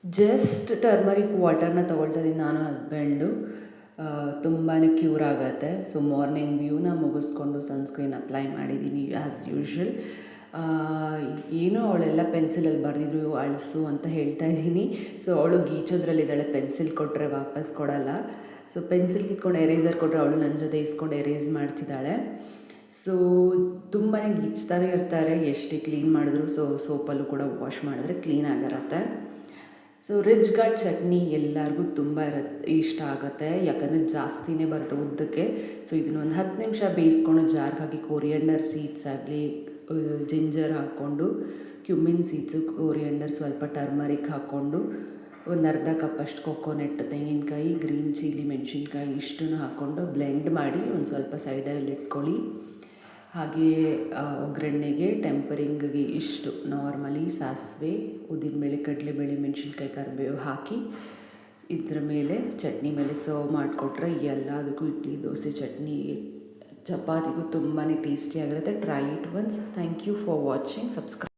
Just turmeric ವಾಟರ್ನ ತೊಗೊಳ್ತಾ ಇದ್ದೀನಿ ನಾನು ಹಸ್ಬೆಂಡು. ತುಂಬಾ ಕ್ಯೂರ್ ಆಗುತ್ತೆ. ಸೊ ಮಾರ್ನಿಂಗ್ ವ್ಯೂನ ಮುಗಿಸ್ಕೊಂಡು ಸನ್ಸ್ಕ್ರೀನ್ ಅಪ್ಲೈ ಮಾಡಿದ್ದೀನಿ ಆ್ಯಸ್ ಯೂಶ್ವಲ್. ಏನೋ ಅವಳೆಲ್ಲ ಪೆನ್ಸಿಲಲ್ಲಿ ಬರೆದಿದ್ರು ಅಳಿಸು ಅಂತ ಹೇಳ್ತಾ ಇದ್ದೀನಿ. ಸೊ ಅವಳು ಗೀಚೋದ್ರಲ್ಲಿದ್ದಾಳೆ, ಪೆನ್ಸಿಲ್ ಕೊಟ್ಟರೆ ವಾಪಸ್ ಕೊಡಲ್ಲ. ಸೊ ಪೆನ್ಸಿಲ್ ಕಿತ್ಕೊಂಡು ಎರೇಸರ್ ಕೊಟ್ಟರೆ ಅವಳು ನನ್ನ ಜೊತೆ ಇಸ್ಕೊಂಡು ಎರೇಸ್ ಮಾಡ್ತಿದ್ದಾಳೆ. ಸೊ ತುಂಬಾ ಗೀಚ್ತಾನೆ ಇರ್ತಾರೆ ಎಷ್ಟೇ ಕ್ಲೀನ್ ಮಾಡಿದ್ರು. ಸೊ ಸೋಪಲ್ಲೂ ಕೂಡ ವಾಶ್ ಮಾಡಿದ್ರೆ ಕ್ಲೀನ್ ಆಗಿರುತ್ತೆ. ಸೊ ರಿಚ್ ಗಾರ್ಡ್ ಚಟ್ನಿ ಎಲ್ಲರಿಗೂ ತುಂಬ ಇಷ್ಟ ಆಗುತ್ತೆ, ಯಾಕಂದರೆ ಜಾಸ್ತಿನೇ ಬರುತ್ತೆ ಉದ್ದಕ್ಕೆ. ಸೊ ಇದನ್ನು ಒಂದು 10 ನಿಮಿಷ ಬೇಯಿಸ್ಕೊಂಡು ಜಾರ್ಗೆ ಹಾಕಿ ಕೊರಿಯಂಡರ್ ಸೀಡ್ಸ್ ಆಗಲಿ, ಜಿಂಜರ್ ಹಾಕ್ಕೊಂಡು, ಕ್ಯುಮಿನ್ ಸೀಡ್ಸು, ಕೊರಿಯಂಡರ್, ಸ್ವಲ್ಪ ಟರ್ಮರಿಕ್ ಹಾಕ್ಕೊಂಡು, ಒಂದು ಅರ್ಧ ಕಪ್ಪಷ್ಟು ಕೊಕೊನೆಟ್, ತೆಂಗಿನಕಾಯಿ, ಗ್ರೀನ್ ಚಿಲ್ಲಿ, ಮೆಣಸಿನ್ಕಾಯಿ ಇಷ್ಟನ್ನು ಹಾಕ್ಕೊಂಡು ಬ್ಲೆಂಡ್ ಮಾಡಿ ಒಂದು ಸ್ವಲ್ಪ ಸೈಡಲ್ಲಿ ಇಟ್ಕೊಳ್ಳಿ. ಹಾಗೆಯೇ ಒಗ್ಗರಣೆಗೆ ಟೆಂಪರಿಂಗ್ಗೆ ಇಷ್ಟು ನಾರ್ಮಲಿ ಸಾಸಿವೆ, ಉದ್ದಿನಬೇಳೆ, ಕಡಲೆಬೇಳೆ, ಮೆಣಸಿನ್ಕಾಯಿ, ಕರಿಬೇವು ಹಾಕಿ ಇದ್ರ ಮೇಲೆ ಚಟ್ನಿ ಮೇಲೆ ಸರ್ವ್ ಮಾಡಿಕೊಟ್ರೆ ಎಲ್ಲದಕ್ಕೂ ಇಡ್ಲಿ, ದೋಸೆ, ಚಟ್ನಿ, ಚಪಾತಿಗೂ ತುಂಬಾ ಟೇಸ್ಟಿಯಾಗಿರುತ್ತೆ. Try it once. Thank you for watching. Subscribe.